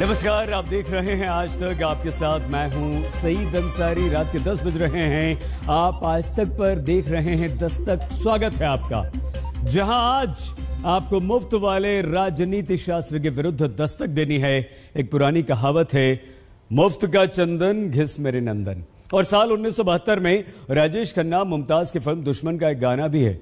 नमस्कार, आप देख रहे हैं आज तक। आपके साथ मैं हूं सईद अंसारी। रात के 10 बज रहे हैं। आप आज तक पर देख रहे हैं दस्तक। स्वागत है आपका, जहां आज आपको मुफ्त वाले राजनीति शास्त्र के विरुद्ध दस्तक देनी है। एक पुरानी कहावत है, मुफ्त का चंदन घिस मेरे नंदन। और साल 1972 में राजेश खन्ना मुमताज की फिल्म दुश्मन का एक गाना भी है,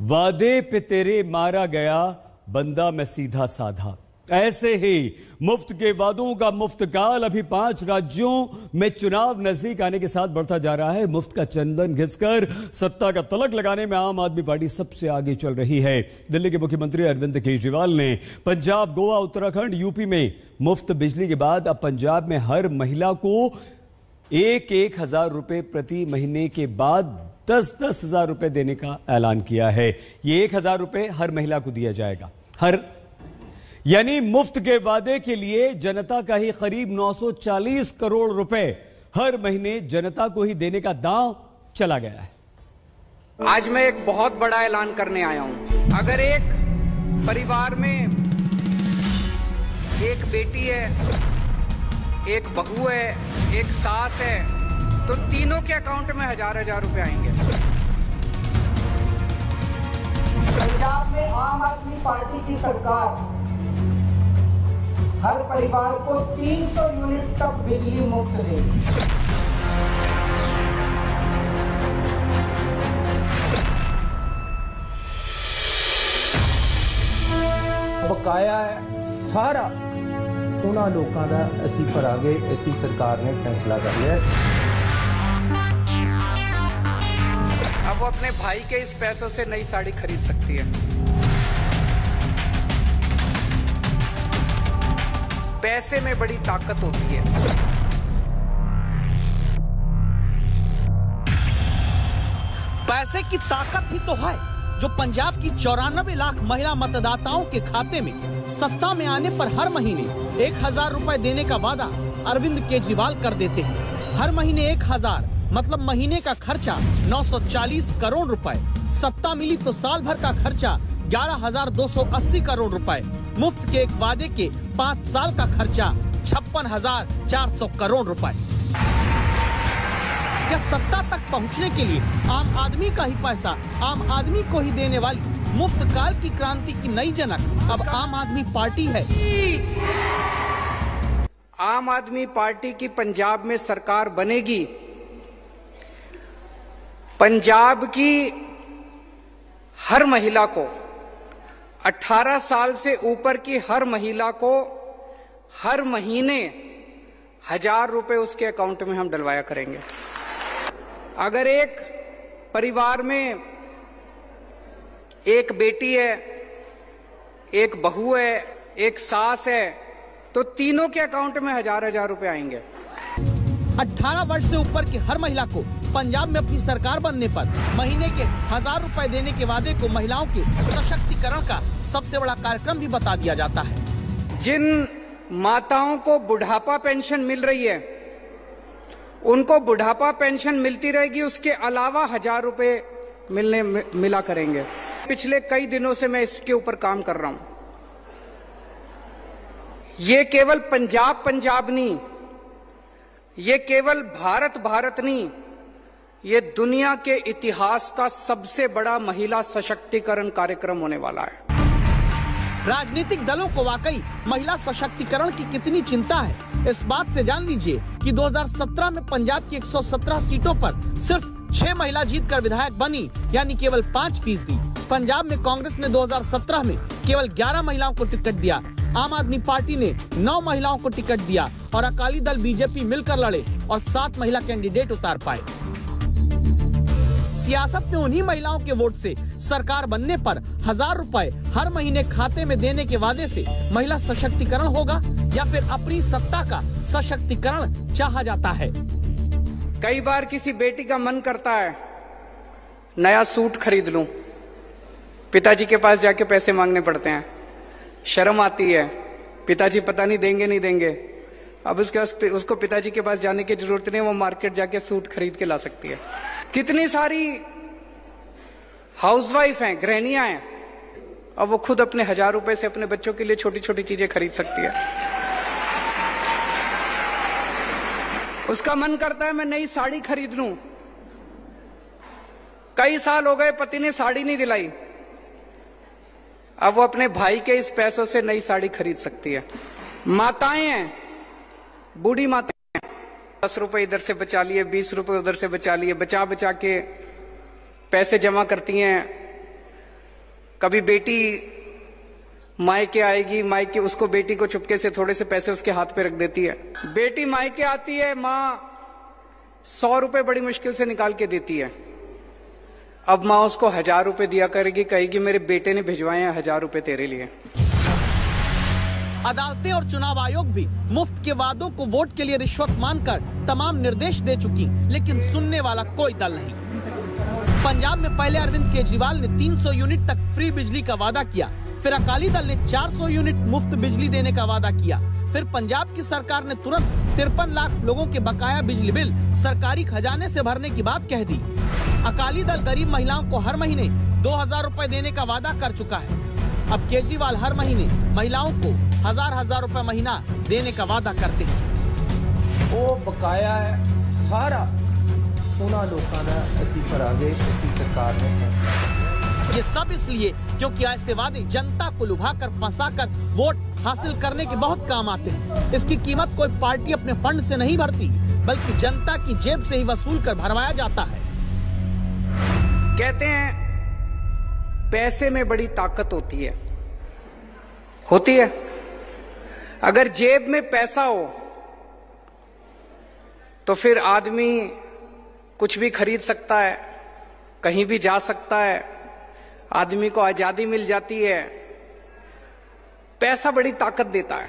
वादे पे तेरे मारा गया बंदा मैं सीधा साधा। ऐसे ही मुफ्त के वादों का मुफ्त काल अभी 5 राज्यों में चुनाव नजदीक आने के साथ बढ़ता जा रहा है। मुफ्त का चंदन घिसकर सत्ता का तलक लगाने में आम आदमी पार्टी सबसे आगे चल रही है। दिल्ली के मुख्यमंत्री अरविंद केजरीवाल ने पंजाब, गोवा, उत्तराखंड, यूपी में मुफ्त बिजली के बाद अब पंजाब में हर महिला को 1,000 रुपए प्रति महीने के बाद 10,000 10,000 रुपए देने का ऐलान किया है। ये 1,000 रुपए हर महिला को दिया जाएगा। यानी मुफ्त के वादे के लिए जनता का ही करीब 940 करोड़ रुपए हर महीने जनता को ही देने का दांव चला गया है। आज मैं एक बहुत बड़ा ऐलान करने आया हूं। अगर एक परिवार में एक बेटी है, एक बहू है, एक सास है, तो तीनों के अकाउंट में 1,000 रुपए आएंगे। पंजाब में आम आदमी पार्टी की सरकार हर परिवार को 300 यूनिट तक बिजली मुफ्त देगी। बकाया सारा उन्होंने लोगों का असी भरांगे, ऐसी सरकार ने फैसला कर लिया। अब वो अपने भाई के इस पैसों से नई साड़ी खरीद सकती है। पैसे में बड़ी ताकत होती है। पैसे की ताकत ही तो है जो पंजाब की 94 लाख महिला मतदाताओं के खाते में सत्ता में आने पर हर महीने 1,000 रुपए देने का वादा अरविंद केजरीवाल कर देते हैं। हर महीने 1,000 मतलब महीने का खर्चा 940 करोड़ रुपए। सत्ता मिली तो साल भर का खर्चा 11,280 करोड़ रुपए। मुफ्त के एक वादे के 5 साल का खर्चा 56,400 करोड़ रुपए। क्या सत्ता तक पहुंचने के लिए आम आदमी का ही पैसा आम आदमी को ही देने वाली मुफ्त काल की क्रांति की नई जनक अब आम आदमी पार्टी है। आम आदमी पार्टी की पंजाब में सरकार बनेगी। पंजाब की हर महिला को, 18 साल से ऊपर की हर महिला को हर महीने 1,000 रुपए उसके अकाउंट में हम डलवाया करेंगे। अगर एक परिवार में एक बेटी है, एक बहू है, एक सास है, तो तीनों के अकाउंट में 1,000 रुपए आएंगे। 18 वर्ष से ऊपर की हर महिला को पंजाब में अपनी सरकार बनने पर महीने के 1,000 रुपए देने के वादे को महिलाओं के सशक्तिकरण का सबसे बड़ा कार्यक्रम भी बता दिया जाता है। जिन माताओं को बुढ़ापा पेंशन मिल रही है, उनको बुढ़ापा पेंशन मिलती रहेगी, उसके अलावा 1,000 रुपए मिला करेंगे। पिछले कई दिनों से मैं इसके ऊपर काम कर रहा हूं। ये केवल पंजाब नहीं, ये केवल भारत नहीं, ये दुनिया के इतिहास का सबसे बड़ा महिला सशक्तिकरण कार्यक्रम होने वाला है। राजनीतिक दलों को वाकई महिला सशक्तिकरण की कितनी चिंता है, इस बात से जान लीजिए कि 2017 में पंजाब की 117 सीटों पर सिर्फ 6 महिला जीतकर विधायक बनी, यानी केवल 5%। पंजाब में कांग्रेस ने 2017 में केवल 11 महिलाओं को टिकट दिया, आम आदमी पार्टी ने 9 महिलाओं को टिकट दिया और अकाली दल बीजेपी मिलकर लड़े और 7 महिला कैंडिडेट उतार पाए। सियासत में उन्हीं महिलाओं के वोट से सरकार बनने पर 1,000 रुपए हर महीने खाते में देने के वादे से महिला सशक्तिकरण होगा या फिर अपनी सत्ता का सशक्तिकरण चाहा जाता है। कई बार किसी बेटी का मन करता है नया सूट खरीद लूं, पिताजी के पास जाके पैसे मांगने पड़ते हैं, शर्म आती है, पिताजी पता नहीं देंगे नहीं देंगे। अब उसको पिताजी के पास जाने की जरूरत नहीं, वो मार्केट जाके सूट खरीद के ला सकती है। कितनी सारी हाउसवाइफ हैं, गृहिणियां हैं, अब वो खुद अपने 1,000 रुपए से अपने बच्चों के लिए छोटी छोटी चीजें खरीद सकती है। उसका मन करता है मैं नई साड़ी खरीद लूं। कई साल हो गए पति ने साड़ी नहीं दिलाई, अब वो अपने भाई के इस पैसों से नई साड़ी खरीद सकती है। माताएं हैं, बूढ़ी माताएं हैं, 10 रुपए इधर से बचा लिए, 20 रुपए उधर से बचा लिए, बचा बचा के पैसे जमा करती हैं। कभी बेटी मायके आएगी, मायके उसको बेटी को चुपके से थोड़े से पैसे उसके हाथ पे रख देती है। बेटी मायके आती है, माँ 100 रुपए बड़ी मुश्किल से निकाल के देती है। अब माँ उसको 1000 रुपए दिया करेगी, कहेगी मेरे बेटे ने भिजवाए हैं 1000 रुपए तेरे लिए। अदालतें और चुनाव आयोग भी मुफ्त के वादों को वोट के लिए रिश्वत मानकर तमाम निर्देश दे चुकी, लेकिन सुनने वाला कोई दल नहीं। पंजाब में पहले अरविंद केजरीवाल ने 300 यूनिट तक फ्री बिजली का वादा किया, फिर अकाली दल ने 400 यूनिट मुफ्त बिजली देने का वादा किया, फिर पंजाब की सरकार ने तुरंत 53 लाख लोगों के बकाया बिजली बिल सरकारी खजाने से भरने की बात कह दी। अकाली दल गरीब महिलाओं को हर महीने 2000 रुपए देने का वादा कर चुका है। अब केजरीवाल हर महीने महिलाओं को 1000 रुपए महीना देने का वादा करते हैं। वो बकाया है सारा उन्होंने लोगों का असी भरांगे, असी सरकार ने फैसला। ये सब इसलिए क्योंकि ऐसे वादे जनता को लुभाकर फंसाकर वोट हासिल करने के बहुत काम आते हैं। इसकी कीमत कोई पार्टी अपने फंड से नहीं भरती, बल्कि जनता की जेब से ही वसूल कर भरवाया जाता है। कहते हैं पैसे में बड़ी ताकत होती है। होती है। अगर जेब में पैसा हो तो फिर आदमी कुछ भी खरीद सकता है, कहीं भी जा सकता है, आदमी को आजादी मिल जाती है। पैसा बड़ी ताकत देता है।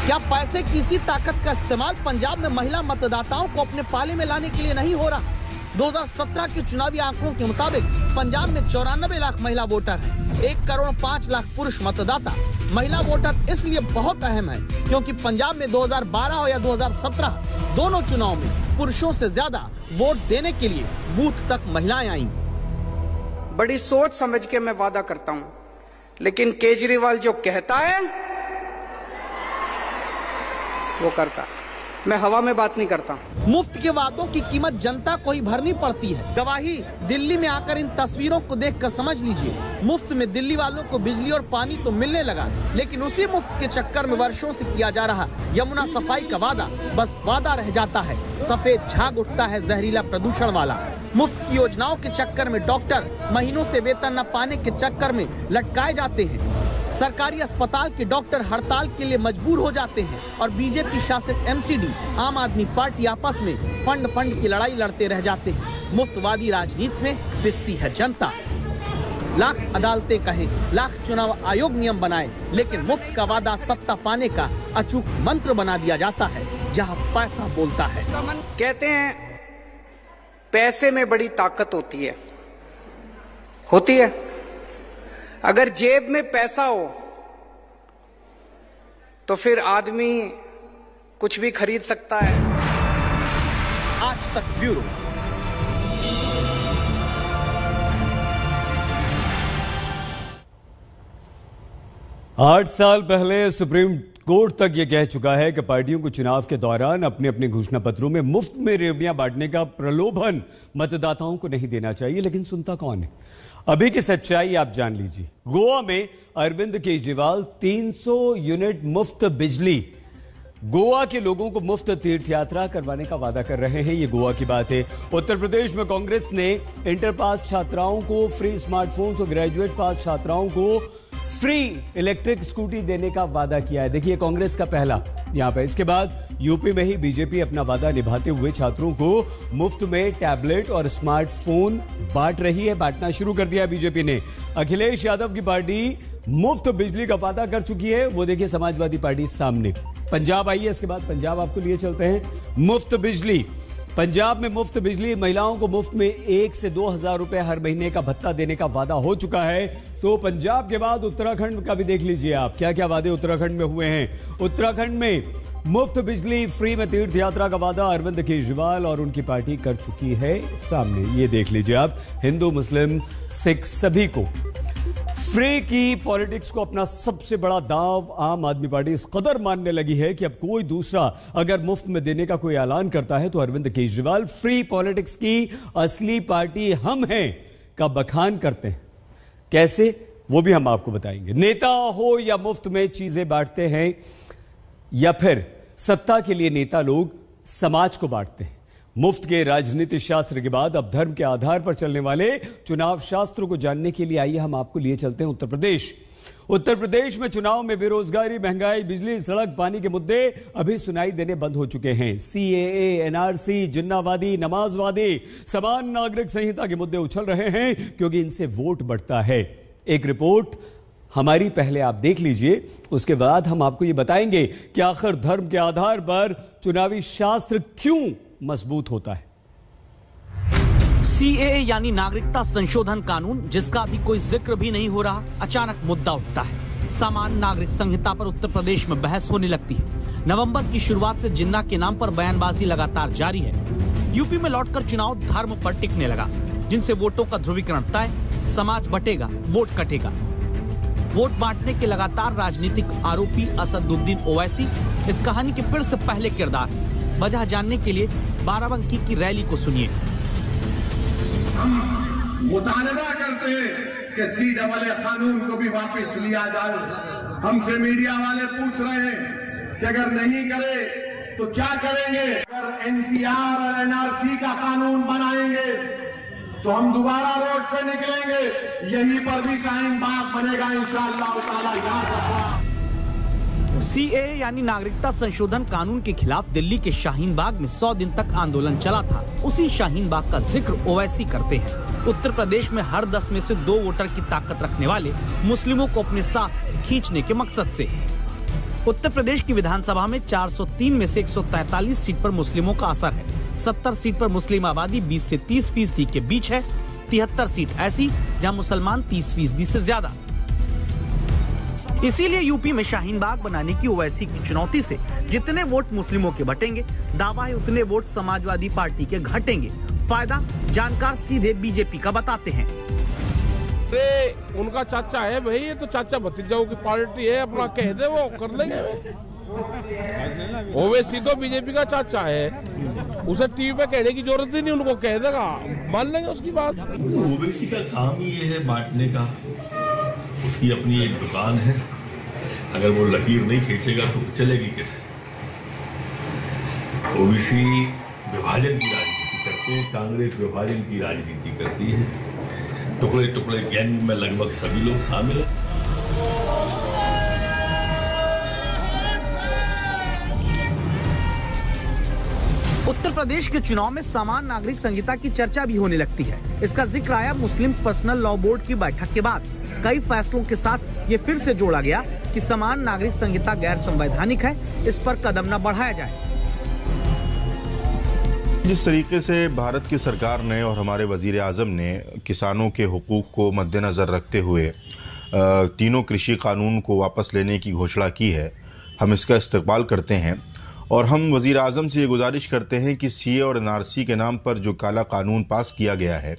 क्या पैसे की इसी ताकत का इस्तेमाल पंजाब में महिला मतदाताओं को अपने पाले में लाने के लिए नहीं हो रहा? 2017 के चुनावी आंकड़ों के मुताबिक पंजाब में 94 लाख महिला वोटर हैं, 1 करोड़ 5 लाख पुरुष मतदाता। महिला वोटर इसलिए बहुत अहम है क्योंकि पंजाब में 2012 हो या 2017 दोनों चुनाव में पुरुषों से ज्यादा वोट देने के लिए बूथ तक महिलाएं आईं। बड़ी सोच समझ के मैं वादा करता हूं, लेकिन केजरीवाल जो कहता है वो करता है। मैं हवा में बात नहीं करता। मुफ्त के वादों की कीमत जनता को ही भरनी पड़ती है। गवाही दिल्ली में आकर इन तस्वीरों को देखकर समझ लीजिए। मुफ्त में दिल्ली वालों को बिजली और पानी तो मिलने लगा, लेकिन उसी मुफ्त के चक्कर में वर्षों से किया जा रहा यमुना सफाई का वादा बस वादा रह जाता है। सफेद झाग उठता है जहरीला प्रदूषण वाला। मुफ्त की योजनाओं के चक्कर में डॉक्टर महीनों से वेतन न पाने के चक्कर में लटकाए जाते हैं। सरकारी अस्पताल के डॉक्टर हड़ताल के लिए मजबूर हो जाते हैं और बीजेपी शासित एमसीडी आम आदमी पार्टी आपस में फंड की लड़ाई लड़ते रह जाते हैं। मुफ्तवादी राजनीति में पिसती है जनता। लाख अदालतें कहें, लाख चुनाव आयोग नियम बनाए, लेकिन मुफ्त का वादा सत्ता पाने का अचूक मंत्र बना दिया जाता है जहां पैसा बोलता है। कहते हैं पैसे में बड़ी ताकत होती है। होती है। अगर जेब में पैसा हो तो फिर आदमी कुछ भी खरीद सकता है। आज तक ब्यूरो। आठ साल पहले सुप्रीम कोर्ट तक यह कह चुका है कि पार्टियों को चुनाव के दौरान अपने अपने घोषणा पत्रों में मुफ्त में रेवड़ियां बांटने का प्रलोभन मतदाताओं को नहीं देना चाहिए, लेकिन सुनता कौन है? अभी की सच्चाई आप जान लीजिए। गोवा में अरविंद केजरीवाल 300 यूनिट मुफ्त बिजली गोवा के लोगों को मुफ्त तीर्थ यात्रा करवाने का वादा कर रहे हैं। ये गोवा की बात है। उत्तर प्रदेश में कांग्रेस ने इंटर पास छात्राओं को फ्री स्मार्टफोन्स और ग्रेजुएट पास छात्राओं को फ्री इलेक्ट्रिक स्कूटी देने का वादा किया है। देखिए कांग्रेस का पहला यहां पर। इसके बाद यूपी में ही बीजेपी अपना वादा निभाते हुए छात्रों को मुफ्त में टैबलेट और स्मार्टफोन बांट रही है। बांटना शुरू कर दिया बीजेपी ने। अखिलेश यादव की पार्टी मुफ्त बिजली का वादा कर चुकी है। वो देखिए समाजवादी पार्टी सामने। पंजाब आई है, इसके बाद पंजाब आपको लिए चलते हैं। मुफ्त बिजली पंजाब में मुफ्त बिजली, महिलाओं को मुफ्त में 1 से 2,000 रुपए हर महीने का भत्ता देने का वादा हो चुका है। तो पंजाब के बाद उत्तराखंड का भी देख लीजिए आप, क्या क्या वादे उत्तराखंड में हुए हैं। उत्तराखंड में मुफ्त बिजली, फ्री में तीर्थ यात्रा का वादा अरविंद केजरीवाल और उनकी पार्टी कर चुकी है सामने। ये देख लीजिए आप, हिंदू मुस्लिम सिख सभी को फ्री की पॉलिटिक्स को अपना सबसे बड़ा दांव आम आदमी पार्टी इस कदर मानने लगी है कि अब कोई दूसरा अगर मुफ्त में देने का कोई ऐलान करता है तो अरविंद केजरीवाल फ्री पॉलिटिक्स की असली पार्टी हम हैं का बखान करते हैं। कैसे, वो भी हम आपको बताएंगे। नेता हो या मुफ्त में चीजें बांटते हैं, या फिर सत्ता के लिए नेता लोग समाज को बांटते हैं। मुफ्त के राजनीति शास्त्र के बाद अब धर्म के आधार पर चलने वाले चुनाव शास्त्र को जानने के लिए आइए हम आपको लिए चलते हैं उत्तर प्रदेश। उत्तर प्रदेश में चुनाव में बेरोजगारी, महंगाई, बिजली, सड़क, पानी के मुद्दे अभी सुनाई देने बंद हो चुके हैं। सीएए, एनआरसी, जिन्नावादी, नमाजवादी, समान नागरिक संहिता के मुद्दे उछल रहे हैं क्योंकि इनसे वोट बढ़ता है। एक रिपोर्ट हमारी पहले आप देख लीजिए, उसके बाद हम आपको ये बताएंगे कि आखिर धर्म के आधार पर चुनावी शास्त्र क्यों मजबूत होता है। सीएए यानी नागरिकता संशोधन कानून, जिसका अभी कोई जिक्र भी नहीं हो रहा, अचानक मुद्दा उठता है। समान नागरिक संहिता पर उत्तर प्रदेश में बहस होने लगती है। नवंबर की शुरुआत से जिन्ना के नाम पर बयानबाजी लगातार जारी है। यूपी में लौटकर चुनाव धर्म पर टिकने लगा, जिनसे वोटों का ध्रुवीकरण तय, समाज बटेगा, वोट कटेगा। वोट बांटने के लगातार राजनीतिक आरोपी असदुद्दीन ओवैसी इस कहानी के फिर से पहले किरदार। वजह जानने के लिए बाराबंकी की रैली को सुनिए। हम मुतालबा करते हैं कि सीएए कानून को भी वापस लिया जाए। हमसे मीडिया वाले पूछ रहे हैं कि अगर नहीं करे तो क्या करेंगे। अगर एनपीआर और एनआरसी का कानून बनाएंगे तो हम दोबारा रोड पे निकलेंगे। यहीं पर भी शाहीन बाग बनेगा इंशाअल्लाह ताला। याद रखना। सीएए यानी नागरिकता संशोधन कानून के खिलाफ दिल्ली के शाहीन बाग में 100 दिन तक आंदोलन चला था। उसी शाहीन बाग का जिक्र ओवैसी करते हैं। उत्तर प्रदेश में हर 10 में से 2 वोटर की ताकत रखने वाले मुस्लिमों को अपने साथ खींचने के मकसद से उत्तर प्रदेश की विधानसभा में 403 में से 143 सीट पर मुस्लिमों का असर है। 70 सीट पर मुस्लिम आबादी 20 से 30% के बीच है। 73 सीट ऐसी जहां मुसलमान 30% से ज्यादा। इसीलिए यूपी में शाहीन बाग बनाने की ओवैसी की चुनौती से जितने वोट मुस्लिमों के बटेंगे, दावा है उतने वोट समाजवादी पार्टी के घटेंगे। फायदा जानकार सीधे बीजेपी का बताते हैं। उनका चाचा है भाई, ये तो चाचा भतीजाओं की पार्टी है, अपना कह दे वो कर लेंगे। ओवैसी तो बीजेपी का चाचा है, उसे टीवी पे कहने की जरूरत ही नहीं, उनको कह देगा, मान लेंगे उसकी बात। ओवैसी का काम ही ये है बांटने का। उसकी अपनी एक दुकान है, अगर वो लकीर नहीं खींचेगा तो चलेगी कैसे। ओबीसी विभाजन की राजनीति करते हैं, कांग्रेस विभाजन की राजनीति करती है। टुकड़े टुकड़े गैंग में लगभग सभी लोग शामिल हैं। उत्तर प्रदेश के चुनाव में समान नागरिक संहिता की चर्चा भी होने लगती है। इसका जिक्र आया मुस्लिम पर्सनल लॉ बोर्ड की बैठक के बाद। कई फैसलों के साथ ये फिर से जोड़ा गया कि समान नागरिक संहिता गैर संवैधानिक है, इस पर कदम न बढ़ाया जाए। जिस तरीके से भारत की सरकार ने और हमारे वजीर आज़म ने किसानों के हुकूक को मद्देनज़र रखते हुए तीनों कृषि कानून को वापस लेने की घोषणा की है, हम इसका इस्तकबाल करते हैं। और हम वज़ीर आज़म से ये गुजारिश करते हैं कि सीए और एनआरसी के नाम पर जो काला कानून पास किया गया है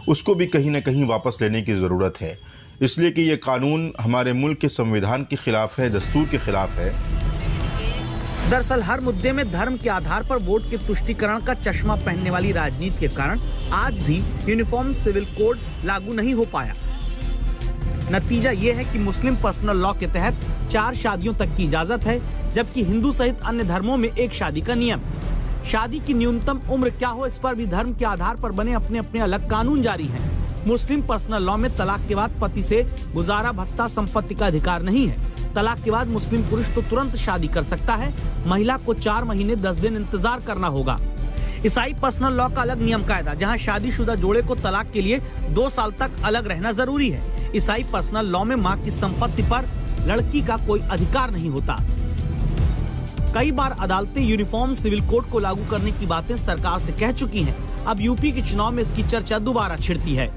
उसको भी कहीं न कहीं वापस लेने की ज़रूरत है, इसलिए कि ये कानून हमारे मुल्क के संविधान के खिलाफ है, दस्तूर के खिलाफ है। दरअसल हर मुद्दे में धर्म के आधार पर वोट के तुष्टीकरण का चश्मा पहनने वाली राजनीति के कारण आज भी यूनिफॉर्म सिविल कोड लागू नहीं हो पाया। नतीजा ये है कि मुस्लिम पर्सनल लॉ के तहत 4 शादियों तक की इजाजत है, जबकि हिंदू सहित अन्य धर्मों में 1 शादी का नियम। शादी की न्यूनतम उम्र क्या हो, इस पर भी धर्म के आधार पर बने अपने अपने अलग कानून जारी हैं। मुस्लिम पर्सनल लॉ में तलाक के बाद पति से गुजारा भत्ता संपत्ति का अधिकार नहीं है। तलाक के बाद मुस्लिम पुरुष तो तुरंत शादी कर सकता है, महिला को 4 महीने 10 दिन इंतजार करना होगा। ईसाई पर्सनल लॉ का अलग नियम कायदा, जहां शादीशुदा जोड़े को तलाक के लिए 2 साल तक अलग रहना जरूरी है। ईसाई पर्सनल लॉ में मां की संपत्ति पर लड़की का कोई अधिकार नहीं होता। कई बार अदालतें यूनिफॉर्म सिविल कोड को लागू करने की बातें सरकार से कह चुकी हैं। अब यूपी के चुनाव में इसकी चर्चा दोबारा छिड़ती है।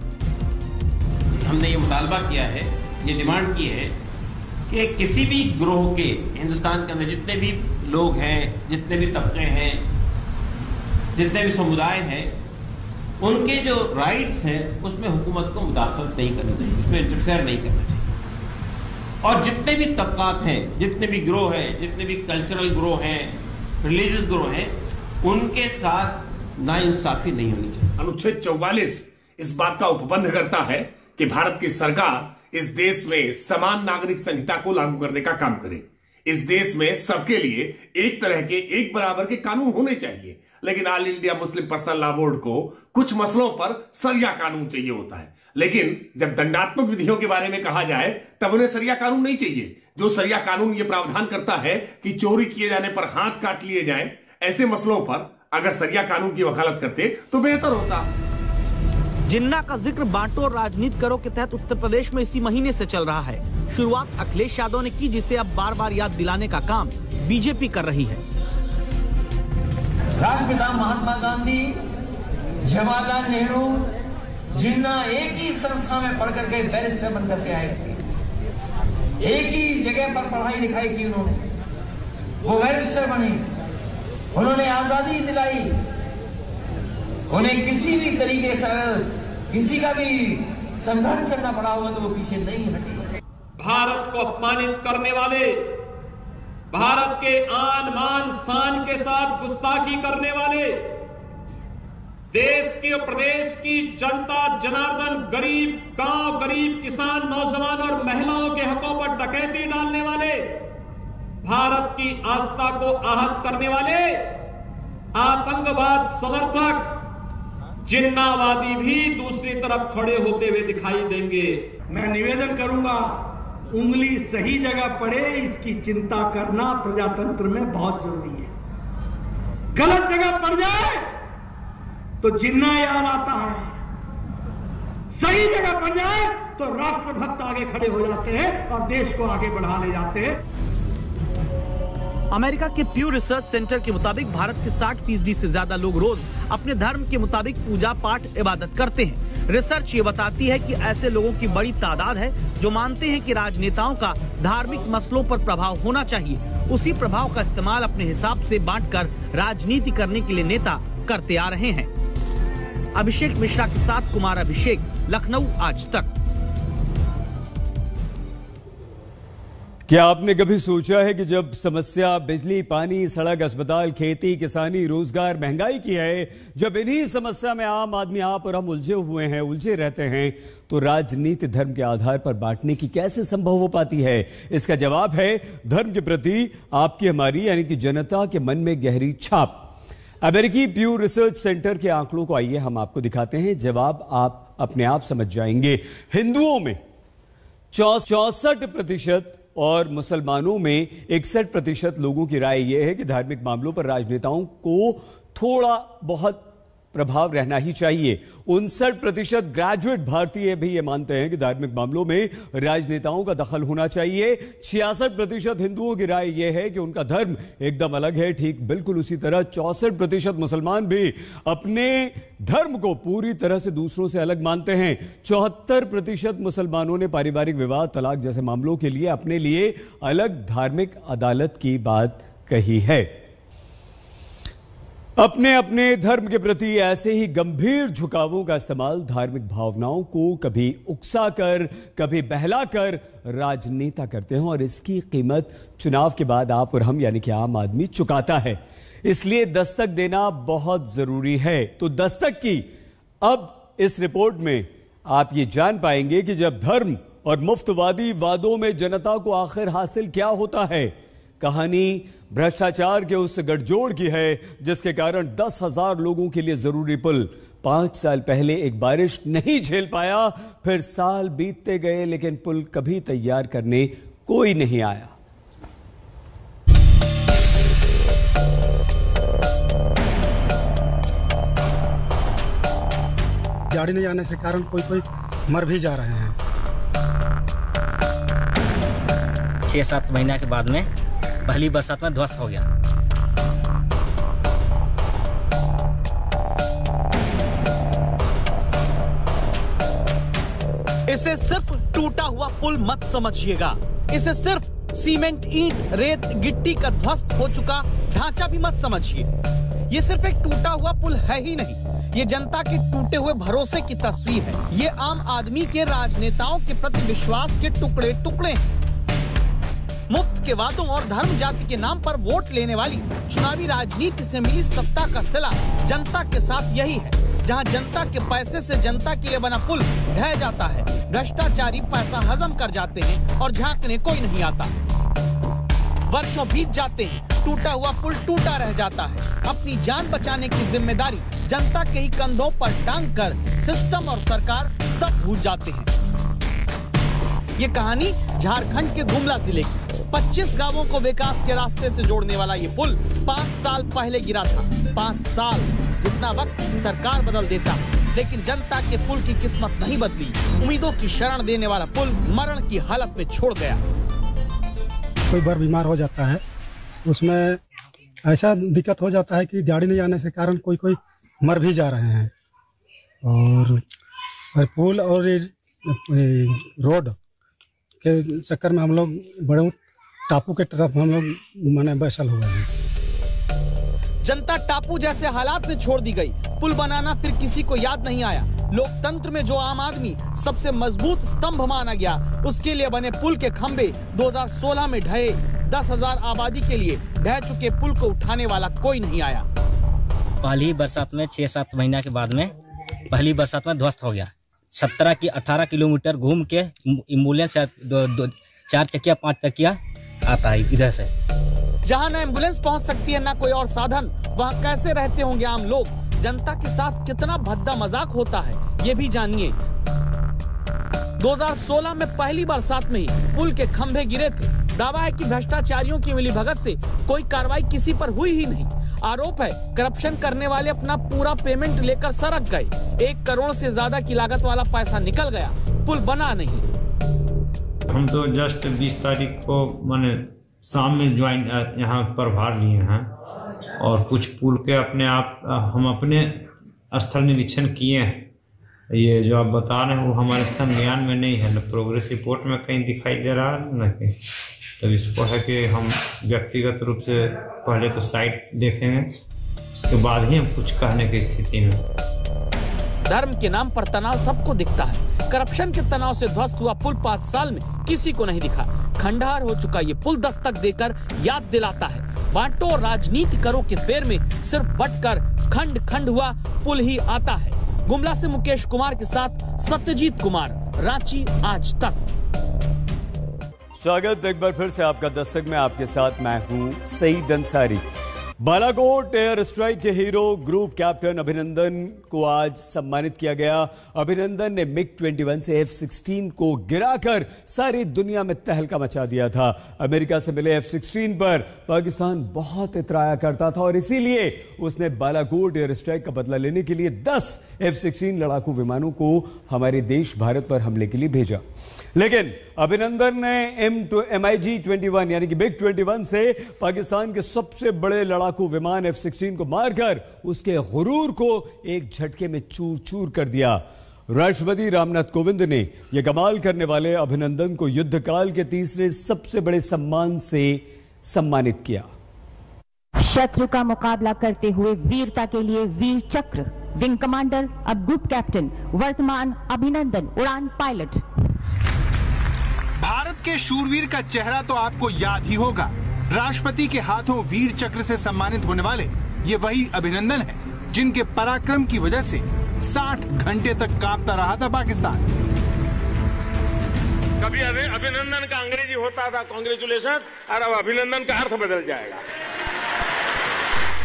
हमने ये मुतालबा किया है, ये डिमांड की है कि किसी भी ग्रोह के, हिंदुस्तान के अंदर जितने भी लोग हैं, जितने भी तबके हैं, जितने भी समुदाय हैं, उनके जो राइट्स हैं उसमें हुकूमत को मुदाखलत नहीं करनी चाहिए, उसमें इंटरफेयर नहीं करना चाहिए। और जितने भी तबकात हैं, जितने भी ग्रोह हैं, जितने भी कल्चरल ग्रोह हैं, रिलीजियस ग्रोह हैं, उनके साथ नाइंसाफी नहीं होनी चाहिए। अनुच्छेद 44 इस बात का उपबंध करता है कि भारत की सरकार इस देश में समान नागरिक संहिता को लागू करने का काम करे। इस देश में सबके लिए एक तरह के, एक बराबर के कानून होने चाहिए, लेकिन all India Muslim personal law board को कुछ मसलों पर सरिया कानून चाहिए होता है। लेकिन जब दंडात्मक विधियों के बारे में कहा जाए तब उन्हें सरिया कानून नहीं चाहिए। जो सरिया कानून यह प्रावधान करता है कि चोरी किए जाने पर हाथ काट लिए जाएं, ऐसे मसलों पर अगर सरिया कानून की वकालत करते तो बेहतर होता। जिन्ना का जिक्र बांटो और राजनीति करो के तहत उत्तर प्रदेश में इसी महीने से चल रहा है। शुरुआत अखिलेश यादव ने की, जिसे अब बार बार याद दिलाने का काम बीजेपी कर रही है। राष्ट्रपिता महात्मा गांधी, जवाहरलाल नेहरू, जिन्ना एक ही संस्था में पढ़ करके बैरिस्टर बन करके आए थे। एक ही जगह पर पढ़ाई लिखाई की उन्होंने, वो बैरिस्टर बने, उन्होंने आजादी दिलाई। उन्हें किसी भी तरीके से किसी का भी संघर्ष करना पड़ा होगा तो वो पीछे नहीं हटे। भारत को अपमानित करने वाले, भारत के आन मान शान के साथ गुस्ताखी करने वाले, देश की और प्रदेश की जनता जनार्दन, गरीब गांव, गरीब किसान, नौजवान और महिलाओं के हकों पर डकैती डालने वाले, भारत की आस्था को आहत करने वाले आतंकवाद समर्थक जिन्नावादी भी दूसरी तरफ खड़े होते हुए दिखाई देंगे। मैं निवेदन करूंगा, उंगली सही जगह पड़े इसकी चिंता करना प्रजातंत्र में बहुत जरूरी है। गलत जगह पड़ जाए तो जिन्ना याद आता है, सही जगह पड़ जाए तो राष्ट्रभक्त आगे खड़े हो जाते हैं और देश को आगे बढ़ा ले जाते हैं। अमेरिका के प्यू रिसर्च सेंटर के मुताबिक भारत के 60% से ज्यादा लोग रोज अपने धर्म के मुताबिक पूजा पाठ इबादत करते हैं। रिसर्च ये बताती है कि ऐसे लोगों की बड़ी तादाद है जो मानते हैं कि राजनेताओं का धार्मिक मसलों पर प्रभाव होना चाहिए। उसी प्रभाव का इस्तेमाल अपने हिसाब से बांटकर राजनीति करने के लिए नेता करते आ रहे हैं। अभिषेक मिश्रा के साथ कुमार अभिषेक, लखनऊ आज तक। क्या आपने कभी सोचा है कि जब समस्या बिजली, पानी, सड़क, अस्पताल, खेती, किसानी, रोजगार, महंगाई की है, जब इन्हीं समस्या में आम आदमी, आप और हम उलझे रहते हैं, तो राजनीति धर्म के आधार पर बांटने की कैसे संभव हो पाती है? इसका जवाब है धर्म के प्रति आपकी, हमारी यानी कि जनता के मन में गहरी छाप। अमेरिकी प्यू रिसर्च सेंटर के आंकड़ों को आइए हम आपको दिखाते हैं, जवाब आप अपने आप समझ जाएंगे। हिंदुओं में 64% और मुसलमानों में 61% लोगों की राय यह है कि धार्मिक मामलों पर राजनेताओं को थोड़ा बहुत प्रभाव रहना ही चाहिए। 59% ग्रेजुएट भारतीय भी ये मानते हैं कि धार्मिक मामलों में राजनेताओं का दखल होना चाहिए। 66% हिंदुओं की राय यह है कि उनका धर्म एकदम अलग है। ठीक बिल्कुल उसी तरह 64% मुसलमान भी अपने धर्म को पूरी तरह से दूसरों से अलग मानते हैं। 74% मुसलमानों ने पारिवारिक विवाद, तलाक जैसे मामलों के लिए अपने लिए अलग धार्मिक अदालत की बात कही है। अपने अपने धर्म के प्रति ऐसे ही गंभीर झुकावों का इस्तेमाल धार्मिक भावनाओं को कभी उकसाकर, कभी बहलाकर राजनेता करते हैं और इसकी कीमत चुनाव के बाद आप और हम यानी कि आम आदमी चुकाता है। इसलिए दस्तक देना बहुत जरूरी है। तो दस्तक की अब इस रिपोर्ट में आप ये जान पाएंगे कि जब धर्म और मुफ्तवादी वादों में जनता को आखिर हासिल क्या होता है। कहानी भ्रष्टाचार के उस गठजोड़ की है जिसके कारण 10,000 लोगों के लिए जरूरी पुल 5 साल पहले एक बारिश नहीं झेल पाया। फिर साल बीतते गए लेकिन पुल कभी तैयार करने कोई नहीं आया। गाड़ी नहीं आने के कारण कोई मर भी जा रहे हैं। 6-7 महीना के बाद में पहली बरसात में ध्वस्त हो गया। इसे सिर्फ टूटा हुआ पुल मत समझिएगा। इसे सिर्फ सीमेंट, ईंट, रेत, गिट्टी का ध्वस्त हो चुका ढांचा भी मत समझिए। ये सिर्फ एक टूटा हुआ पुल है ही नहीं, ये जनता के टूटे हुए भरोसे की तस्वीर है। ये आम आदमी के राजनेताओं के प्रति विश्वास के टुकड़े टुकड़े हैं। मुफ्त के वादों और धर्म जाति के नाम पर वोट लेने वाली चुनावी राजनीति से मिली सत्ता का सिला जनता के साथ यही है। जहां जनता के पैसे से जनता के लिए बना पुल ढह जाता है, भ्रष्टाचारी पैसा हजम कर जाते हैं और झांकने कोई नहीं आता। वर्षों बीत जाते हैं, टूटा हुआ पुल टूटा रह जाता है। अपनी जान बचाने की जिम्मेदारी जनता के ही कंधों पर टांग कर सिस्टम और सरकार सब भूल जाते हैं। ये कहानी झारखंड के गुमला जिले की। 25 गांवों को विकास के रास्ते से जोड़ने वाला ये पुल 5 साल पहले गिरा था। 5 साल जितना वक्त सरकार बदल देता, लेकिन जनता के पुल की किस्मत नहीं बदली। उम्मीदों की शरण देने वाला पुल मरण की हालत में छोड़ गया। कोई बार बीमार हो जाता है, उसमें ऐसा दिक्कत हो जाता है कि गाड़ी नहीं आने के कारण कोई मर भी जा रहे हैं। और पुल और रोड के चक्कर में हम लोग बड़े टापू के तरफ हम लोग माने बैसल हुए हैं। जनता टापू जैसे हालात में छोड़ दी गई। पुल बनाना फिर किसी को याद नहीं आया। लोकतंत्र में जो आम आदमी सबसे मजबूत स्तंभ माना गया, उसके लिए बने पुल के खंभे 2016 में ढहे। 10,000 आबादी के लिए ढह चुके पुल को उठाने वाला कोई नहीं आया। पहली बरसात में 6-7 महीना के बाद में पहली बरसात में ध्वस्त हो गया। 17 की 18 किलोमीटर घूम के एम्बुलेंस से 4 चक्किया 5 चक्किया आता है इधर से। जहां न एम्बुलेंस पहुंच सकती है, न कोई और साधन, वहां कैसे रहते होंगे आम लोग। जनता के साथ कितना भद्दा मजाक होता है, ये भी जानिए। 2016 में पहली बरसात में ही पुल के खंभे गिरे थे। दावा है कि भ्रष्टाचारियों की मिलीभगत से कोई कार्रवाई किसी पर हुई ही नहीं। आरोप है करप्शन करने वाले अपना पूरा पेमेंट लेकर सरक गए। 1 करोड़ से ज्यादा की लागत वाला पैसा निकल गया, पुल बना नहीं। हम तो जस्ट 20 तारीख को माने शाम में ज्वाइन यहाँ प्रभार लिए हैं और कुछ पुल के अपने आप हम अपने स्थल निरीक्षण किए हैं। ये जो आप बता रहे हैं वो हमारे संज्ञान में नहीं है, न प्रोग्रेस रिपोर्ट में कहीं दिखाई दे रहा है न कहीं। तो इसको है कि हम व्यक्तिगत रूप से पहले तो साइट देखेंगे, उसके बाद ही हम कुछ कहने की स्थिति में। धर्म के नाम पर तनाव सबको दिखता है। करप्शन के तनाव से ध्वस्त हुआ पुल 5 साल में किसी को नहीं दिखा। खंडहर हो चुका ये पुल दस्तक देकर याद दिलाता है, बांटो और राजनीति करो के फेर में सिर्फ बटकर खंड खंड हुआ पुल ही आता है। गुमला से मुकेश कुमार के साथ सत्यजीत कुमार, रांची आज तक। स्वागत एक बार फिर से आपका दस्तक में। आपके साथ मैं हूं सईद अंसारी। बालाकोट एयर स्ट्राइक के हीरो ग्रुप कैप्टन अभिनंदन को आज सम्मानित किया गया। अभिनंदन ने मिग-21 से F-16 को गिराकर सारी दुनिया में तहलका मचा दिया था। अमेरिका से मिले F-16 पर पाकिस्तान बहुत इतराया करता था और इसीलिए उसने बालाकोट एयर स्ट्राइक का बदला लेने के लिए 10 F-16 लड़ाकू विमानों को हमारे देश भारत पर हमले के लिए भेजा। लेकिन अभिनंदन ने MiG-21 यानी कि मिग-21 से पाकिस्तान के सबसे बड़े लड़ाकू विमान F-16 को मारकर उसके गुरूर को एक झटके में चूर चूर कर दिया। राष्ट्रपति रामनाथ कोविंद ने यह कमाल करने वाले अभिनंदन को युद्धकाल के तीसरे सबसे बड़े सम्मान से सम्मानित किया। शत्रु का मुकाबला करते हुए वीरता के लिए वीर चक्र, विंग कमांडर अब ग्रुप कैप्टन, वर्तमान अभिनंदन उड़ान पायलट। भारत के शूरवीर का चेहरा तो आपको याद ही होगा। राष्ट्रपति के हाथों वीर चक्र से सम्मानित होने वाले ये वही अभिनंदन है जिनके पराक्रम की वजह से 60 घंटे तक कांपता रहा था पाकिस्तान। कभी अभिनंदन का अंग्रेजी होता था कांग्रेचुलेशन, और अब अभिनंदन का अर्थ बदल जाएगा।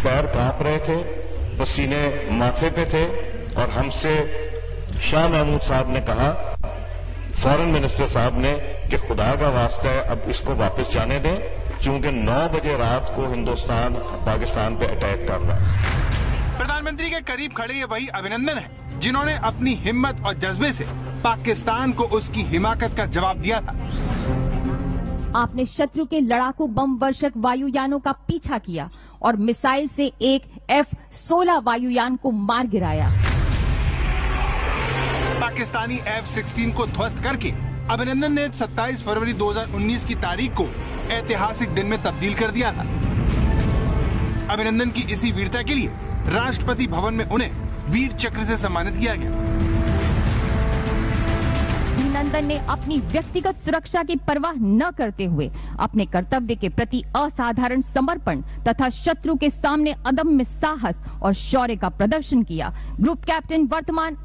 पैर कांप रहे थे, पसीने माथे पे थे और हमसे शाह महमूद साहब ने कहा, फॉरेन मिनिस्टर साहब ने, कि खुदा का वास्ता है अब इसको वापस जाने दें, क्योंकि 9 बजे रात को हिंदुस्तान पाकिस्तान पे अटैक कर रहा है। प्रधानमंत्री के करीब खड़े ये वही अभिनंदन है जिन्होंने अपनी हिम्मत और जज्बे से पाकिस्तान को उसकी हिमाकत का जवाब दिया था। आपने शत्रु के लड़ाकू बम वर्षक वायुयानों का पीछा किया और मिसाइल से एक F-16 वायुयान को मार गिराया। पाकिस्तानी F-16 को ध्वस्त करके अभिनंदन ने 27 फरवरी 2019 की तारीख को ऐतिहासिक दिन में तब्दील कर दिया था। अभिनंदन की इसी वीरता के लिए राष्ट्रपति भवन में उन्हें वीर चक्र से सम्मानित किया गया। अभिनंदन ने अपनी व्यक्तिगत सुरक्षा की परवाह न करते हुए अपने कर्तव्य के प्रति असाधारण समर्पण तथा शत्रु के सामने अदम्य साहस और शौर्य का प्रदर्शन किया। ग्रुप कैप्टन वर्तमान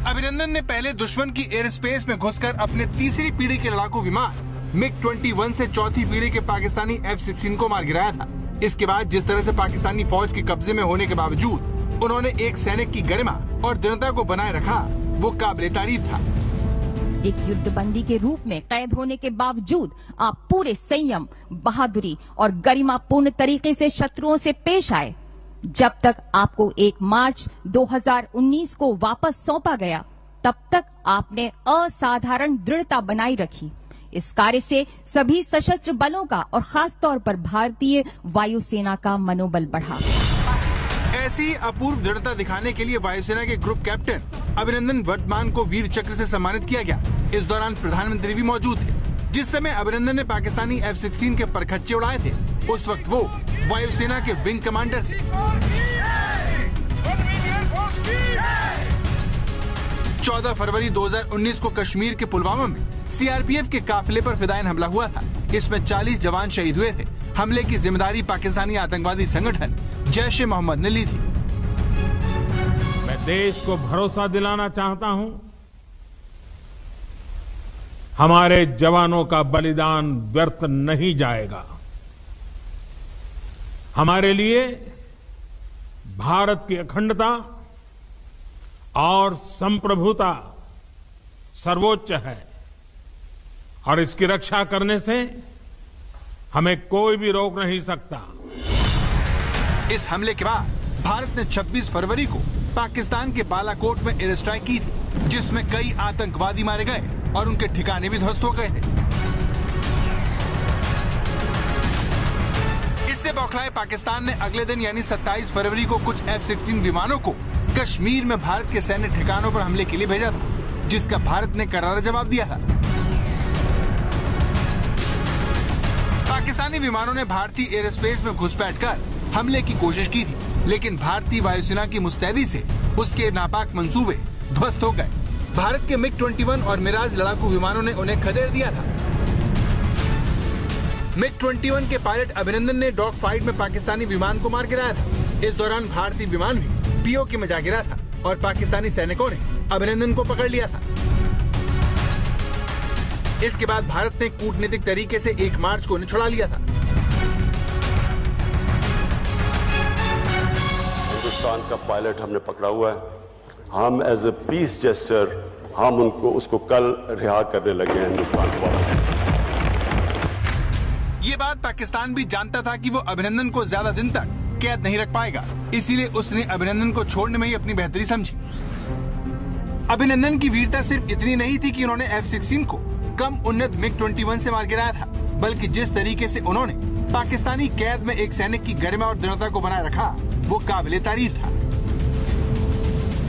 अभिनंदन ने पहले दुश्मन की एयर स्पेस में घुसकर अपने तीसरी पीढ़ी के लड़ाकू विमान MiG-21 से चौथी पीढ़ी के पाकिस्तानी F-16 को मार गिराया था। इसके बाद जिस तरह से पाकिस्तानी फौज के कब्जे में होने के बावजूद उन्होंने एक सैनिक की गरिमा और दृढ़ता को बनाए रखा, वो काबिले तारीफ था। एक युद्धबंदी के रूप में कैद होने के बावजूद आप पूरे संयम, बहादुरी और गरिमापूर्ण तरीके से शत्रुओं से पेश आए। जब तक आपको 1 मार्च 2019 को वापस सौंपा गया, तब तक आपने असाधारण दृढ़ता बनाई रखी। इस कार्य से सभी सशस्त्र बलों का और खास तौर पर भारतीय वायुसेना का मनोबल बढ़ा। ऐसी अपूर्व दृढ़ता दिखाने के लिए वायुसेना के ग्रुप कैप्टन अभिनंदन वर्तमान को वीर चक्र से सम्मानित किया गया। इस दौरान प्रधानमंत्री भी मौजूद थे। जिस समय अभिनंदन ने पाकिस्तानी F-16 के परखच्चे उड़ाए थे, उस वक्त वो वायुसेना के विंग कमांडर थे। 14 फरवरी 2019 को कश्मीर के पुलवामा में CRPF के काफिले पर फिदायन हमला हुआ था। इसमें 40 जवान शहीद हुए थे। हमले की जिम्मेदारी पाकिस्तानी आतंकवादी संगठन जैश-ए-मोहम्मद ने ली थी। मैं देश को भरोसा दिलाना चाहता हूं, हमारे जवानों का बलिदान व्यर्थ नहीं जाएगा। हमारे लिए भारत की अखंडता और संप्रभुता सर्वोच्च है और इसकी रक्षा करने से हमें कोई भी रोक नहीं सकता। इस हमले के बाद भारत ने 26 फरवरी को पाकिस्तान के बालाकोट में एयर स्ट्राइक की थी, जिसमें कई आतंकवादी मारे गए और उनके ठिकाने भी ध्वस्त हो गए थे। इससे बौखलाए पाकिस्तान ने अगले दिन यानी 27 फरवरी को कुछ F-16 विमानों को कश्मीर में भारत के सैन्य ठिकानों पर हमले के लिए भेजा था, जिसका भारत ने करारा जवाब दिया था। पाकिस्तानी विमानों ने भारतीय एयर स्पेस में घुसपैठ कर हमले की कोशिश की थी, लेकिन भारतीय वायुसेना की मुस्तैदी से उसके नापाक मंसूबे ध्वस्त हो गए। भारत के MiG-21 और मिराज लड़ाकू विमानों ने उन्हें खदेड़ दिया था। MiG-21 के पायलट अभिनंदन ने डॉग फाइट में पाकिस्तानी विमान को मार गिराया था। इस दौरान भारतीय विमान भी POK में जा गिरा था और पाकिस्तानी सैनिकों ने अभिनंदन को पकड़ लिया था। इसके बाद भारत ने कूटनीतिक तरीके से 1 मार्च को उन्हें छुड़ा लिया था। हिंदुस्तान का पायलट हमने पकड़ा हुआ है। हम एज ए पीस जेस्चर हम उसको कल रिहा करने लगे हैं हिंदुस्तान को वापस। ये बात पाकिस्तान भी जानता था कि वो अभिनंदन को ज्यादा दिन तक कैद नहीं रख पाएगा, इसीलिए उसने अभिनंदन को छोड़ने में ही अपनी बेहतरी समझी। अभिनंदन की वीरता सिर्फ इतनी नहीं थी कि उन्होंने F-16 को कम उन्नत MiG-21 से मार गिराया था, बल्कि जिस तरीके से उन्होंने पाकिस्तानी कैद में एक सैनिक की गरिमा और दृढ़ता को बनाए रखा, वो काबिले तारीफ था।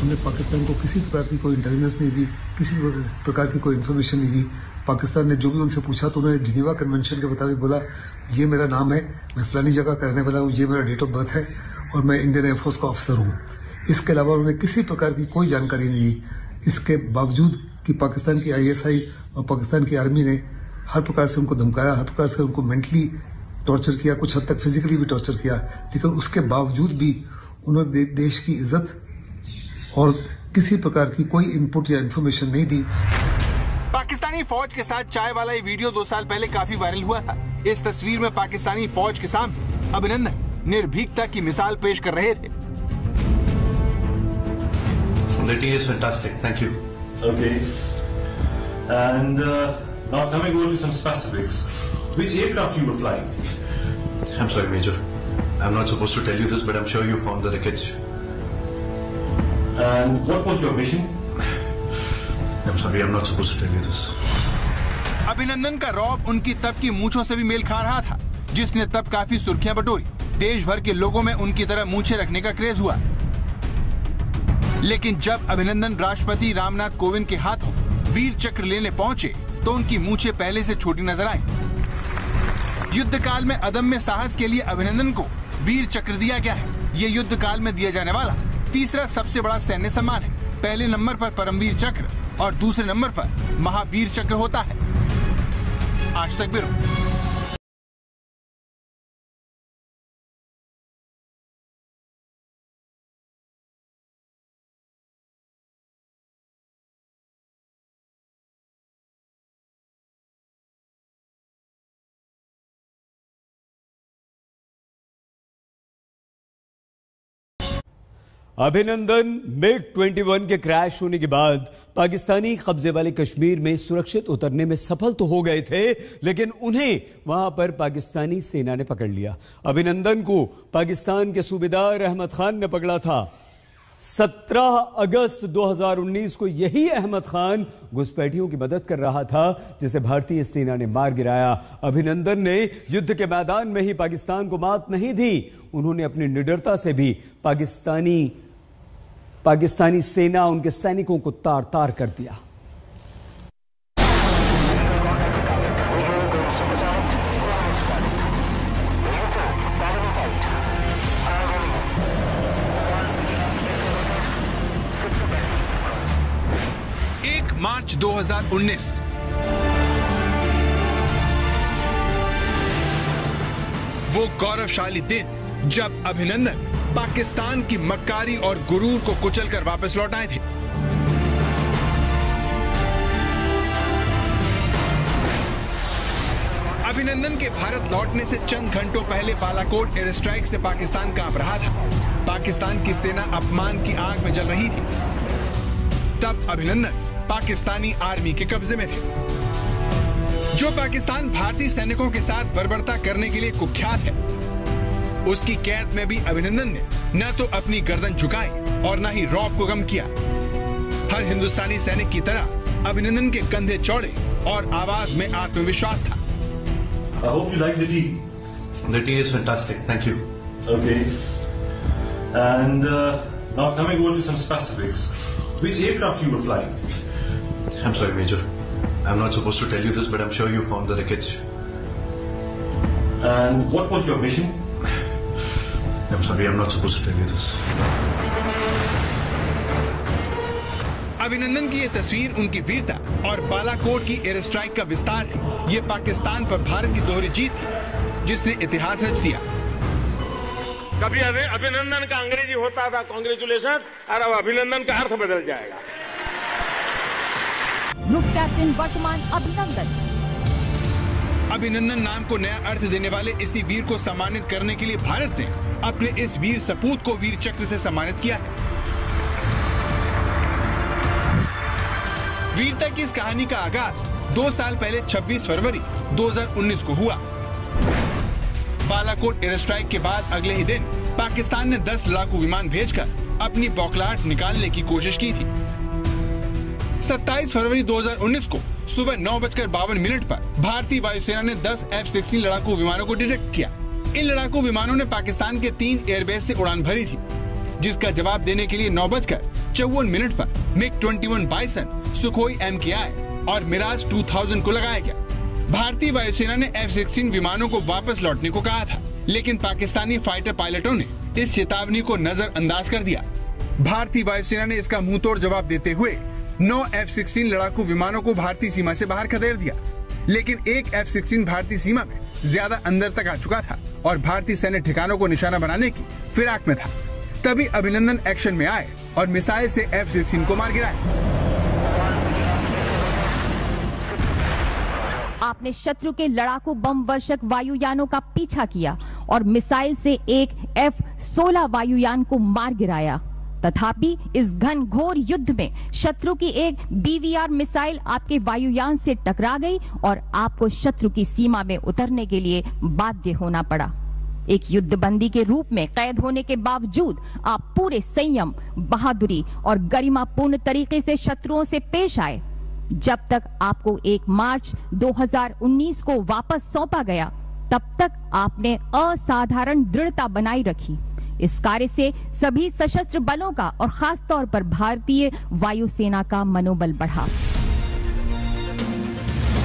हमने पाकिस्तान को किसी प्रकार की कोई इंटेलिजेंस नहीं दी, किसी प्रकार की कोई इन्फॉर्मेशन नहीं दी। पाकिस्तान ने जो भी उनसे पूछा तो उन्होंने जिनेवा कन्वेंशन के मुताबिक बोला, ये मेरा नाम है, मैं फलानी जगह का रहने वाला हूँ, ये मेरा डेट ऑफ बर्थ है और मैं इंडियन एयरफोर्स का ऑफिसर हूँ। इसके अलावा उन्होंने किसी प्रकार की कोई जानकारी नहीं दी। इसके बावजूद कि पाकिस्तान की ISI और पाकिस्तान की आर्मी ने हर प्रकार से उनको धमकाया, हर प्रकार से उनको मेंटली टॉर्चर किया, कुछ हद तक फिजिकली भी टॉर्चर किया, लेकिन उसके बावजूद भी उन्होंने देश की इज्जत और किसी प्रकार की कोई इनपुट या इन्फॉर्मेशन नहीं दी। पाकिस्तानी फौज के साथ चाय वाला ये वीडियो 2 साल पहले काफी वायरल हुआ था। इस तस्वीर में पाकिस्तानी फौज के सामने अभिनंदन निर्भीकता की मिसाल पेश कर रहे थे। The tea is fantastic. Thank you. Okay. And now coming over to some specifics. Which aircraft you were flying? I'm sorry, Major. I'm not supposed to tell you this, but I'm sure you found the wreckage. And what was your mission? I'm sorry, I'm not supposed to tell you this. अभिनंदन का रौब उनकी तब की मूंछों से भी mail खा रहा था, जिसने तब काफी सुर्खियां बटोरी। देश भर के लोगों में उनकी तरह मूंछें रखने का क्रेज हुआ। लेकिन जब अभिनंदन राष्ट्रपति रामनाथ कोविंद के हाथों वीर चक्र लेने पहुंचे, तो उनकी मूंछें पहले से छोटी नजर आई। युद्ध काल में अदम्य साहस के लिए अभिनंदन को वीर चक्र दिया गया है। ये युद्ध काल में दिया जाने वाला तीसरा सबसे बड़ा सैन्य सम्मान है। पहले नंबर पर परमवीर चक्र और दूसरे नंबर पर महावीर चक्र होता है। आज तक ब्यूरो। अभिनंदन मिग 21 के क्रैश होने के बाद पाकिस्तानी कब्जे वाले कश्मीर में सुरक्षित उतरने में सफल तो हो गए थे, लेकिन उन्हें वहां पर पाकिस्तानी सेना ने पकड़ लिया। अभिनंदन को पाकिस्तान के सूबेदार अहमद खान ने पकड़ा था। 17 अगस्त 2019 को यही अहमद खान घुसपैठियों की मदद कर रहा था, जिसे भारतीय सेना ने मार गिराया। अभिनंदन ने युद्ध के मैदान में ही पाकिस्तान को मात नहीं दी, उन्होंने अपनी निडरता से भी पाकिस्तानी सेना, उनके सैनिकों को तार तार कर दिया। मार्च 2019 वो गौरवशाली दिन जब अभिनंदन पाकिस्तान की मक्कारी और गुरूर को कुचलकर वापस लौट आए थे। अभिनंदन के भारत लौटने से चंद घंटों पहले बालाकोट एयर स्ट्राइक से पाकिस्तान कांप रहा था। पाकिस्तान की सेना अपमान की आग में जल रही थी। तब अभिनंदन पाकिस्तानी आर्मी के कब्जे में थे। जो पाकिस्तान भारतीय सैनिकों के साथ बर्बरता करने के लिए कुख्यात है, उसकी कैद में भी अभिनंदन ने न तो अपनी गर्दन झुकाई और न ही रौब को गम किया। हर हिंदुस्तानी सैनिक की तरह अभिनंदन के कंधे चौड़े और आवाज में आत्मविश्वास था। I hope you like the tea. The tea is fantastic. Thank you. Okay. And now coming over to some specifics. Which aircraft you were flying? I'm sorry, Major. I'm not supposed to tell you this, but I'm sure you found the wreckage. And what was your mission? I'm sorry, I'm not supposed to tell you this. अभिनंदन की ये तस्वीर उनकी वीरता और बालाकोट की air strike का विस्तार है। ये पाकिस्तान पर भारत की दोहरी जीत थी, जिसने इतिहास रच दिया। कभी अभिनंदन का अंग्रेजी होता था कांग्रेचुलेशन, और अब अभिनंदन का अर्थ बदल जाएगा। ग्रुप कैप्टन वर्तमान अभिनंदन। अभिनंदन नाम को नया अर्थ देने वाले इसी वीर को सम्मानित करने के लिए भारत ने अपने इस वीर सपूत को वीर चक्र से सम्मानित किया है। वीरता की इस कहानी का आगाज 2 साल पहले 26 फरवरी 2019 को हुआ। बालाकोट एयर स्ट्राइक के बाद अगले ही दिन पाकिस्तान ने 10 लड़ाकू विमान भेजकर अपनी बौखलाहट निकालने की कोशिश की थी। 27 फरवरी 2019 को सुबह 9:52 पर भारतीय वायुसेना ने 10 F-16 लड़ाकू विमानों को डिटेक्ट किया। इन लड़ाकू विमानों ने पाकिस्तान के 3 एयरबेस से उड़ान भरी थी, जिसका जवाब देने के लिए 9:54 पर मिग 21 बाइसन, सुखोई MKI और मिराज 2000 को लगाया गया। भारतीय वायुसेना ने F-16 विमानों को वापस लौटने को कहा था, लेकिन पाकिस्तानी फाइटर पायलटों ने इस चेतावनी को नजरअंदाज कर दिया। भारतीय वायुसेना ने इसका मुंहतोड़ जवाब देते हुए 9 F-16 लड़ाकू विमानों को भारतीय सीमा से बाहर खदेड़ दिया, लेकिन एक F-16 भारतीय सीमा में ज्यादा अंदर तक आ चुका था और भारतीय सैन्य ठिकानों को निशाना बनाने की फिराक में था। तभी अभिनंदन एक्शन में आए और मिसाइल से F-16 को मार गिराया। आपने शत्रु के लड़ाकू बम वर्षक वायुयानों का पीछा किया और मिसाइल से एक F-16 वायुयान को मार गिराया। तथापि इस घनघोर युद्ध में शत्रु की एक BVR मिसाइल आपके वायुयान से टकरा गई और आपको शत्रु की सीमा में उतरने के लिए बाध्य होना पड़ा। एक युद्धबंदी के रूप में कैद होने के बावजूद आप पूरे संयम, बहादुरी और गरिमापूर्ण तरीके से शत्रुओं से पेश आए। जब तक आपको 1 मार्च 2019 को वापस सौंपा गया, तब तक आपने असाधारण दृढ़ता बनाई रखी। इस कार्य से सभी सशस्त्र बलों का और खास तौर पर भारतीय वायुसेना का मनोबल बढ़ा।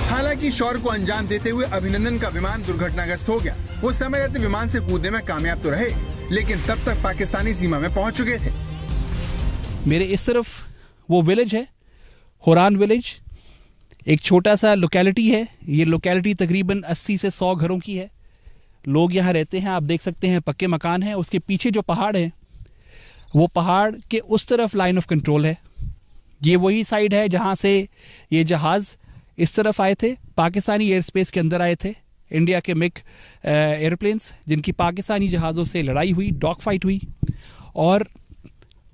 हालांकि शौर्य को अंजाम देते हुए अभिनंदन का विमान दुर्घटनाग्रस्त हो गया। वो समय रहते विमान से कूदने में कामयाब तो रहे, लेकिन तब तक पाकिस्तानी सीमा में पहुंच चुके थे। मेरे इस तरफ वो विलेज है होरान विलेज एक छोटा सा लोकेलिटी है। ये लोकेलिटी तकरीबन 80 से 100 घरों की है। लोग यहाँ रहते हैं, आप देख सकते हैं पक्के मकान हैं। उसके पीछे जो पहाड़ है वो पहाड़ के उस तरफ लाइन ऑफ कंट्रोल है। ये वही साइड है जहाँ से ये जहाज़ इस तरफ आए थे, पाकिस्तानी एयर स्पेस के अंदर आए थे। इंडिया के मिग एयरप्लेन्स जिनकी पाकिस्तानी जहाज़ों से लड़ाई हुई, डॉग फाइट हुई, और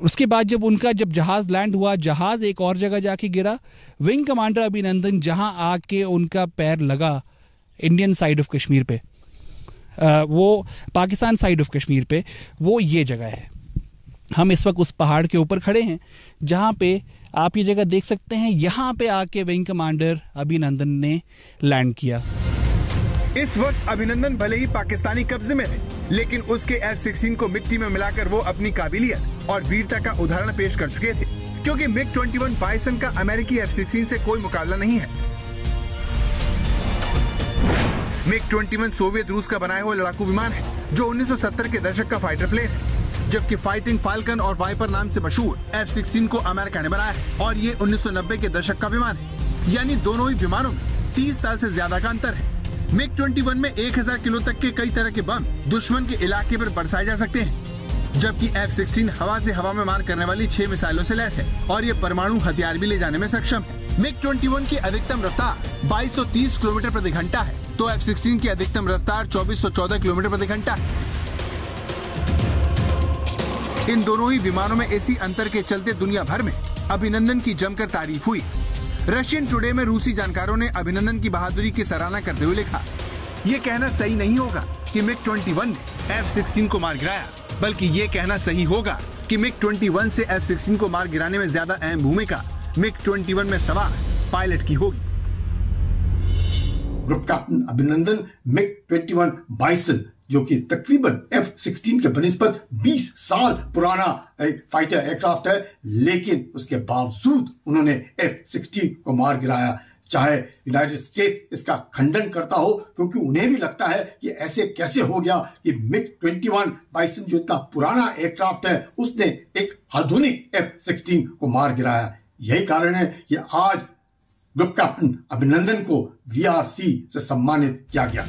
उसके बाद जब जहाज़ लैंड हुआ, जहाज़ एक और जगह जाके गिरा। विंग कमांडर अभिनंदन जहाँ आके उनका पैर लगा इंडियन साइड ऑफ कश्मीर पे, वो पाकिस्तान साइड ऑफ कश्मीर पे, वो ये जगह है। हम इस वक्त उस पहाड़ के ऊपर खड़े हैं जहाँ पे आप ये जगह देख सकते हैं। यहाँ पे आके विंग कमांडर अभिनंदन ने लैंड किया। इस वक्त अभिनंदन भले ही पाकिस्तानी कब्जे में है, लेकिन उसके F-16 को मिट्टी में मिलाकर वो अपनी काबिलियत और वीरता का उदाहरण पेश कर चुके थे, क्योंकि MiG-21 बाइसन का अमेरिकी F-16 से कोई मुकाबला नहीं है। MiG-21 सोवियत रूस का बनाया हुआ लड़ाकू विमान है जो 1970 के दशक का फाइटर प्लेन है, जबकि फाइटिंग फाल्कन और वाइपर नाम से मशहूर F-16 को अमेरिका ने बनाया है और ये 1990 के दशक का विमान है। यानी दोनों ही विमानों में 30 साल से ज्यादा का अंतर है। MiG-21 में 1000 किलो तक के कई तरह के बम दुश्मन के इलाके पर बरसाए जा सकते हैं, जबकि F-16 हवा से हवा में मार करने वाली 6 मिसाइलों से लैस है और ये परमाणु हथियार भी ले जाने में सक्षम है। MiG-21 की अधिकतम रफ्तार 2230 किलोमीटर प्रति घंटा है, तो F-16 की अधिकतम रफ्तार 2414 किलोमीटर प्रति घंटा है। इन दोनों ही विमानों में इसी अंतर के चलते दुनिया भर में अभिनंदन की जमकर तारीफ हुई। रशियन टुडे में रूसी जानकारों ने अभिनंदन की बहादुरी की सराहना करते हुए लिखा, ये कहना सही नहीं होगा कि MiG-21 ने F-16 को मार गिराया, बल्कि ये कहना सही होगा कि MiG-21 से F-16 को मार गिराने में ज्यादा अहम भूमिका MiG-21 में सवार पायलट की होगी। ग्रुप कैप्टन अभिनंदन MiG-21 बाइसन, जो कि तकरीबन F-16 के बनिस्बत 20 साल पुराना एक फाइटर एयरक्राफ्ट है, लेकिन उसके बावजूद उन्होंने F-16 को मार गिराया। चाहे यूनाइटेड स्टेट्स इसका खंडन करता हो, क्योंकि उन्हें भी लगता है कि ऐसे कैसे हो गया कि MiG-21 बाइसन जो इतना पुराना एयरक्राफ्ट है, उसने एक आधुनिक F-16 को मार गिराया। यही कारण है कि आज ग्रुप कैप्टन अभिनंदन को VRC से सम्मानित किया गया।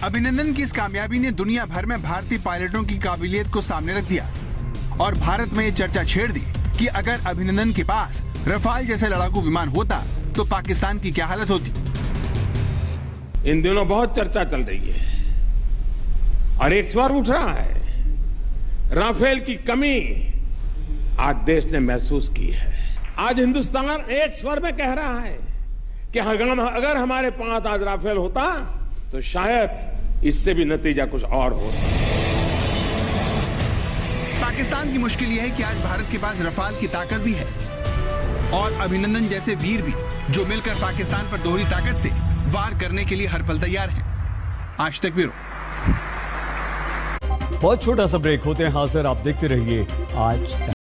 अभिनंदन की इस कामयाबी ने दुनिया भर में भारतीय पायलटों की काबिलियत को सामने रख दिया और भारत में ये चर्चा छेड़ दी कि अगर अभिनंदन के पास रफाल जैसे लड़ाकू विमान होता तो पाकिस्तान की क्या हालत होती। इन दिनों बहुत चर्चा चल रही है और एक स्वर उठ रहा है, राफेल की कमी आज देश ने महसूस की है। आज हिंदुस्तान एक स्वर में कह रहा है कि अगर हमारे पास आज राफेल होता तो शायद इससे भी नतीजा कुछ और होता। पाकिस्तान की मुश्किल यह है कि आज भारत के पास रफाल की ताकत भी है और अभिनंदन जैसे वीर भी, जो मिलकर पाकिस्तान पर दोहरी ताकत से वार करने के लिए हर पल तैयार हैं। आज तक ब्यूरो। बहुत छोटा सा ब्रेक होते हैं हाजिर, आप देखते रहिए आज तक।